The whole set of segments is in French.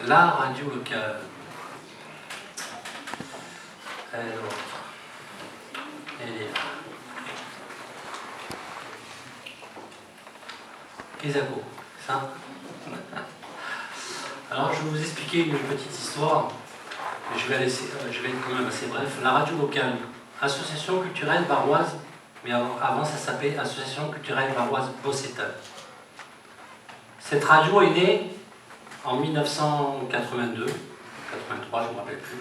la radio locale. Alors, elle est là. Isago, ça. Alors, je vais vous expliquer une petite histoire. Je vais être quand même assez bref. La radio locale, association culturelle varoise, mais avant ça s'appelait Association culturelle varoise Bossétane. Cette radio est née en 1982, 83, je ne me rappelle plus.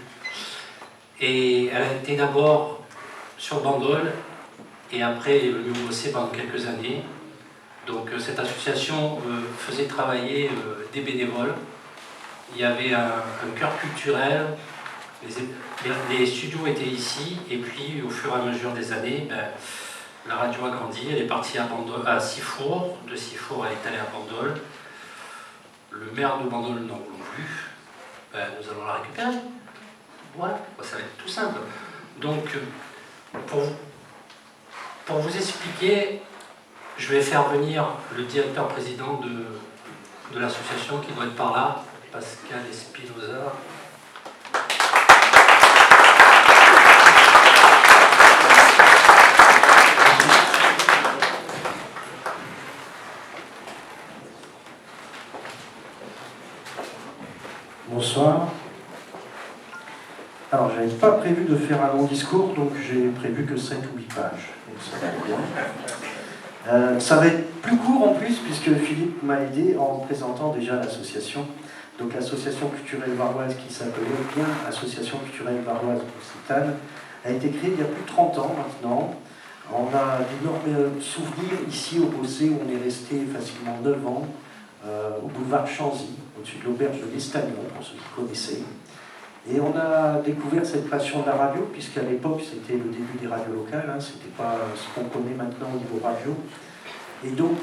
Et elle a été d'abord sur Bandol, et après elle est venue bosser pendant quelques années. Donc cette association faisait travailler des bénévoles. Il y avait un cœur culturel, les studios étaient ici, et puis au fur et à mesure des années, la radio a grandi, elle est partie à Sifour, de Sifour elle est allée à Bandol. Le maire de Bandol n'en voulons plus, nous allons la récupérer. Voilà, ça va être tout simple. Donc, pour vous expliquer, je vais faire venir le directeur-président de l'association qui doit être par là, Pascal Espinosa. Bonsoir. Alors, je n'avais pas prévu de faire un long discours, donc j'ai prévu que 7 ou 8 pages. Donc, ça va être bien. Ça va être plus court en plus, puisque Philippe m'a aidé en présentant déjà l'association. Donc, l'association culturelle varoise qui s'appelait bien Association culturelle varoise Bossétane a été créée il y a plus de 30 ans maintenant. On a d'énormes souvenirs ici au Bossé, où on est resté facilement 9 ans, au boulevard Chanzy, au-dessus de l'auberge de l'Estagnon, pour ceux qui connaissaient. Et on a découvert cette passion de la radio, puisqu'à l'époque, c'était le début des radios locales, c'était pas ce qu'on connaît maintenant au niveau radio. Et donc,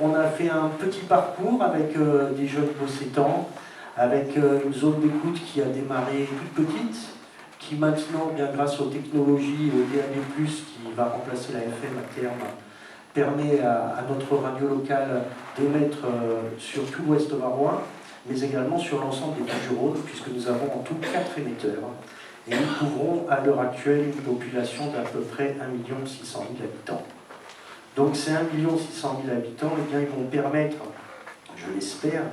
on a fait un petit parcours avec des jeunes bossétans, avec une zone d'écoute qui a démarré toute petite, qui maintenant, bien grâce aux technologies, au DAB+, qui va remplacer la FM à terme, permet à notre radio locale d'émettre sur tout l'ouest varois, mais également sur l'ensemble des Bouches-du-Rhône, puisque nous avons en tout 4 émetteurs. Et nous couvrons à l'heure actuelle une population d'à peu près 1 600 000 habitants. Donc ces 1 600 000 habitants, eh bien, ils vont permettre, je l'espère,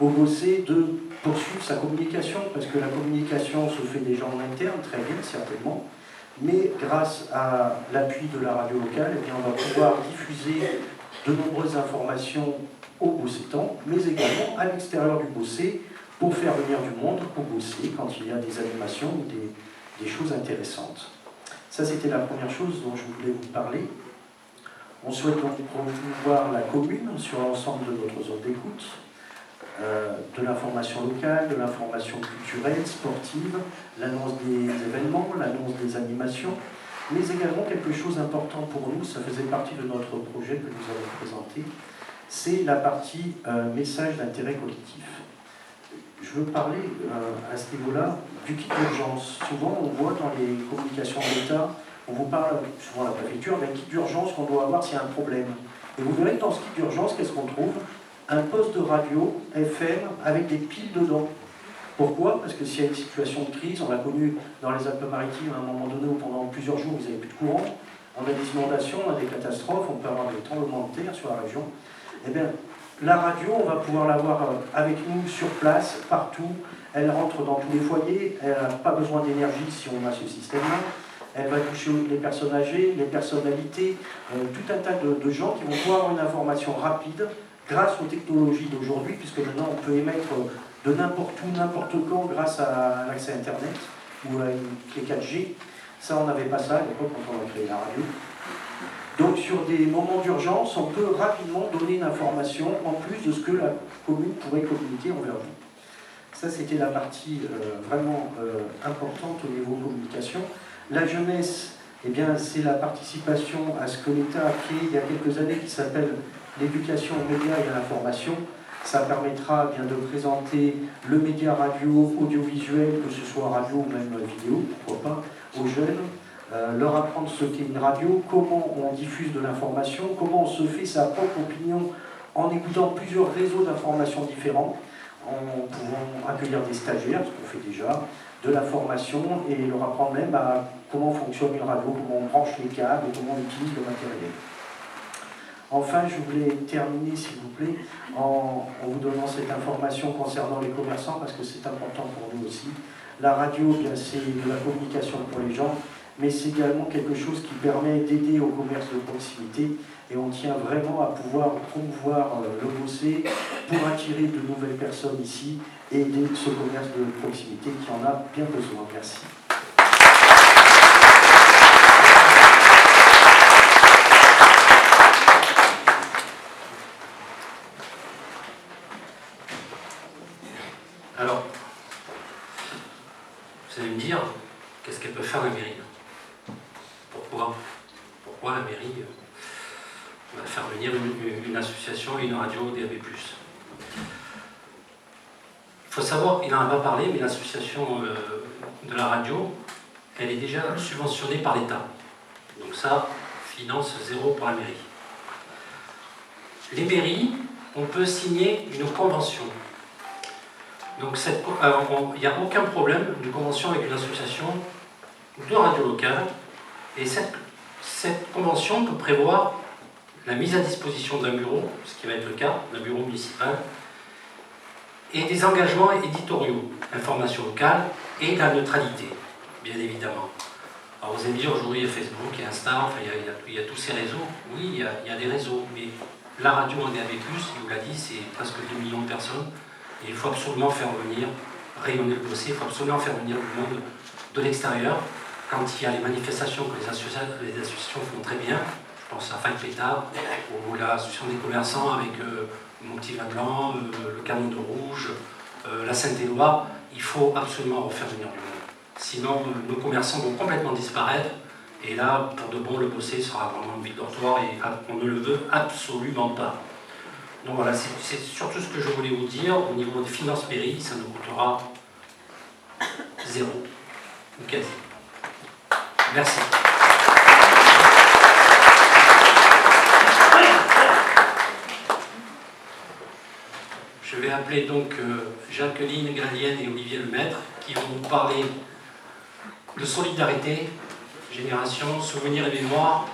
au Bossé de poursuivre sa communication, parce que la communication se fait déjà en interne, très bien, certainement, mais grâce à l'appui de la radio locale, eh bien, on va pouvoir diffuser de nombreuses informations aux Bossétans, mais également à l'extérieur du Bossé, pour faire venir du monde au Bossé quand il y a des animations ou des choses intéressantes. Ça, c'était la première chose dont je voulais vous parler. On souhaite donc promouvoir la commune sur l'ensemble de notre zone d'écoute, de l'information locale, de l'information culturelle, sportive, l'annonce des événements, l'annonce des animations, mais également quelque chose d'important pour nous, ça faisait partie de notre projet que nous avons présenté, c'est la partie message d'intérêt collectif. Je veux parler à ce niveau-là du kit d'urgence. Souvent, on voit dans les communications de l'État, on vous parle, souvent à la préfecture, d'un kit d'urgence qu'on doit avoir s'il y a un problème. Et vous verrez que dans ce kit d'urgence, qu'est-ce qu'on trouve? Un poste de radio FM avec des piles dedans. Pourquoi? Parce que s'il y a une situation de crise, on l'a connu dans les Alpes-Maritimes à un moment donné où pendant plusieurs jours, vous n'avez plus de courant, on a des inondations, on a des catastrophes, on peut avoir des tremblements de terre sur la région. Eh bien, la radio, on va pouvoir l'avoir avec nous sur place, partout. Elle rentre dans tous les foyers, elle n'a pas besoin d'énergie si on a ce système-là. Elle va toucher les personnes âgées, les personnalités, tout un tas de gens qui vont pouvoir avoir une information rapide grâce aux technologies d'aujourd'hui, puisque maintenant on peut émettre de n'importe où, n'importe quand grâce à l'accès Internet ou à les 4G. Ça, on n'avait pas ça à l'époque quand on a créé la radio. Donc sur des moments d'urgence, on peut rapidement donner une information en plus de ce que la commune pourrait communiquer envers vous. Ça, c'était la partie vraiment importante au niveau communication. La jeunesse, eh bien, c'est la participation à ce que l'État a créé il y a quelques années qui s'appelle l'éducation aux médias et à l'information. Ça permettra bien de présenter le média radio, audiovisuel, que ce soit radio ou même vidéo, pourquoi pas, aux jeunes, leur apprendre ce qu'est une radio, comment on diffuse de l'information, comment on se fait sa propre opinion en écoutant plusieurs réseaux d'informations différents, en pouvant accueillir des stagiaires, ce qu'on fait déjà, de la formation et leur apprendre même comment fonctionne une radio, comment on branche les câbles, comment on utilise le matériel. Enfin, je voulais terminer, s'il vous plaît, en vous donnant cette information concernant les commerçants, parce que c'est important pour nous aussi. La radio, bien, c'est de la communication pour les gens, mais c'est également quelque chose qui permet d'aider au commerce de proximité, et on tient vraiment à pouvoir promouvoir le Bossé pour attirer de nouvelles personnes ici et aider ce commerce de proximité qui en a bien besoin. Merci. Alors, vous allez me dire, qu'est-ce qu'elle peut faire la mairie? Pourquoi la mairie va faire venir une association et une radio DAB+. Il faut savoir, il n'en a pas parlé, mais l'association de la radio, elle est déjà subventionnée par l'État. Donc ça, finance zéro pour la mairie. Les mairies, on peut signer une convention. Donc il n'y a aucun problème de convention avec une association de radio locale. Et cette convention peut prévoir la mise à disposition d'un bureau, ce qui va être le cas, d'un bureau municipal, et des engagements éditoriaux, information locale et la neutralité, bien évidemment. Alors vous allez me dire, aujourd'hui il y a Facebook, il y a Insta, enfin, il y a tous ces réseaux. Oui, il y a des réseaux, mais la radio en DAB+, il vous l'a dit, c'est presque 2 millions de personnes, et il faut absolument faire venir, rayonner le Bossé, il faut absolument faire venir le monde de l'extérieur. Quand il y a les manifestations que les associations font très bien, je pense à Fight Pétard, ou l'association des commerçants avec mon petit vin blanc, le canon de rouge, la Sainte-Éloi, il faut absolument refaire venir du monde. Sinon, nos commerçants vont complètement disparaître, et là, pour de bon, le Bossé sera vraiment une ville dortoir, et on ne le veut absolument pas. Donc voilà, c'est surtout ce que je voulais vous dire. Au niveau des finances mairie, ça nous coûtera zéro, ou quasi. Merci. Je vais appeler donc Jacqueline Gallienne et Olivier Lemaître qui vont nous parler de solidarité, génération, souvenirs et mémoire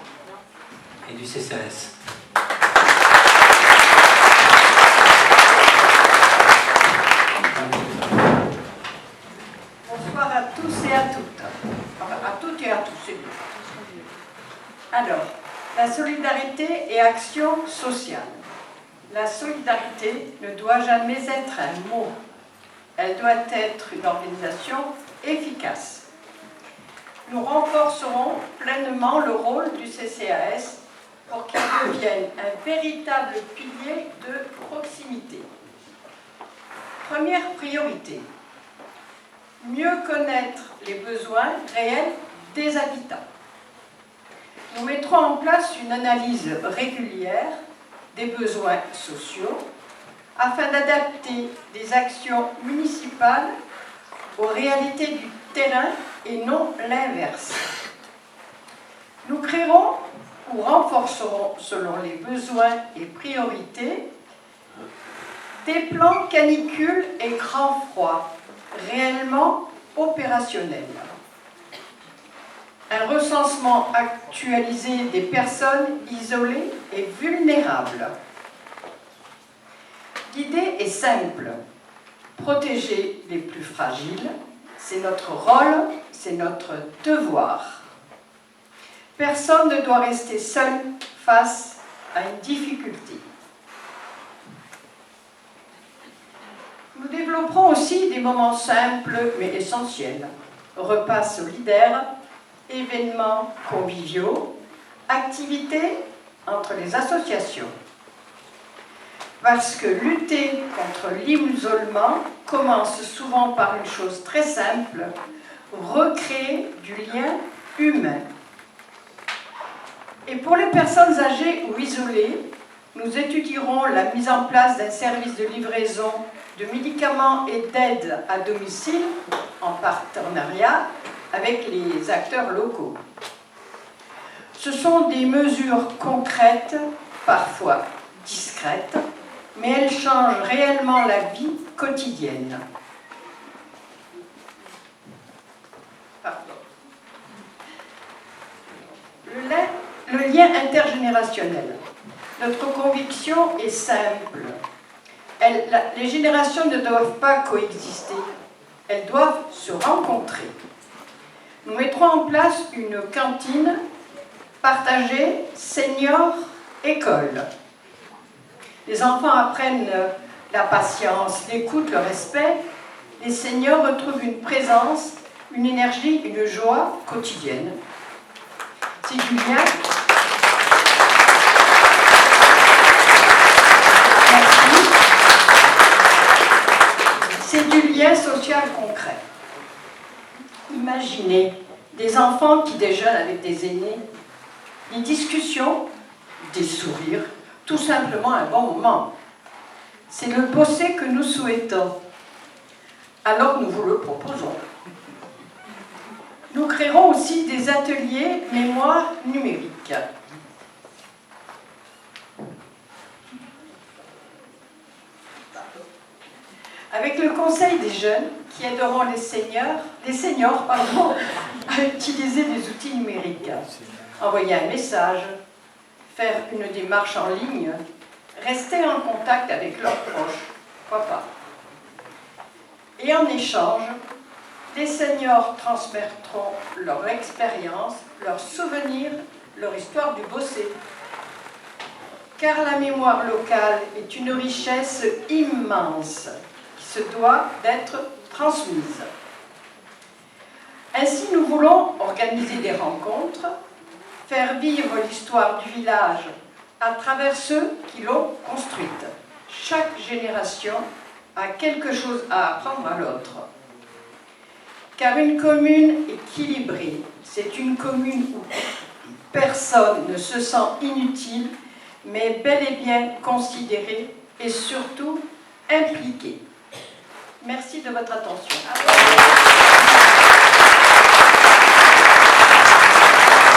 et du CCAS. Bonsoir à tous et à toutes. Enfin, à toutes et à tous, c'est bien. Alors, la solidarité et action sociale. La solidarité ne doit jamais être un mot. Elle doit être une organisation efficace. Nous renforcerons pleinement le rôle du CCAS pour qu'il devienne un véritable pilier de proximité. Première priorité, mieux connaître les besoins réels des habitants. Nous mettrons en place une analyse régulière des besoins sociaux afin d'adapter des actions municipales aux réalités du terrain et non l'inverse. Nous créerons ou renforcerons, selon les besoins et priorités, des plans canicules et grand froid réellement opérationnels. Un recensement actualisé des personnes isolées et vulnérables. L'idée est simple. Protéger les plus fragiles, c'est notre rôle, c'est notre devoir. Personne ne doit rester seul face à une difficulté. Nous développerons aussi des moments simples mais essentiels. Repas solidaires, événements conviviaux, activités entre les associations. Parce que lutter contre l'isolement commence souvent par une chose très simple, recréer du lien humain. Et pour les personnes âgées ou isolées, nous étudierons la mise en place d'un service de livraison de médicaments et d'aide à domicile en partenariat avec les acteurs locaux. Ce sont des mesures concrètes, parfois discrètes, mais elles changent réellement la vie quotidienne. lien intergénérationnel. Notre conviction est simple. Les générations ne doivent pas coexister, elles doivent se rencontrer. Nous mettrons en place une cantine partagée senior-école. Les enfants apprennent la patience, l'écoute, le respect. Les seniors retrouvent une présence, une énergie, une joie quotidienne. C'est du lien. Merci. C'est du lien social concret. Imaginez des enfants qui déjeunent avec des aînés, des discussions, des sourires, tout simplement un bon moment. C'est le Bossé que nous souhaitons. Alors nous vous le proposons. Nous créerons aussi des ateliers mémoire numérique. Avec le conseil des jeunes qui aideront les seniors à utiliser des outils numériques, envoyer un message, faire une démarche en ligne, rester en contact avec leurs proches, pourquoi pas. Et en échange, les seniors transmettront leur expérience, leurs souvenirs, leur histoire du Bossé. Car la mémoire locale est une richesse immense qui se doit d'être transmise. Ainsi, nous voulons organiser des rencontres, faire vivre l'histoire du village à travers ceux qui l'ont construite. Chaque génération a quelque chose à apprendre à l'autre. Car une commune équilibrée, c'est une commune où personne ne se sent inutile, mais bel et bien considéré et surtout impliqué. Merci de votre attention.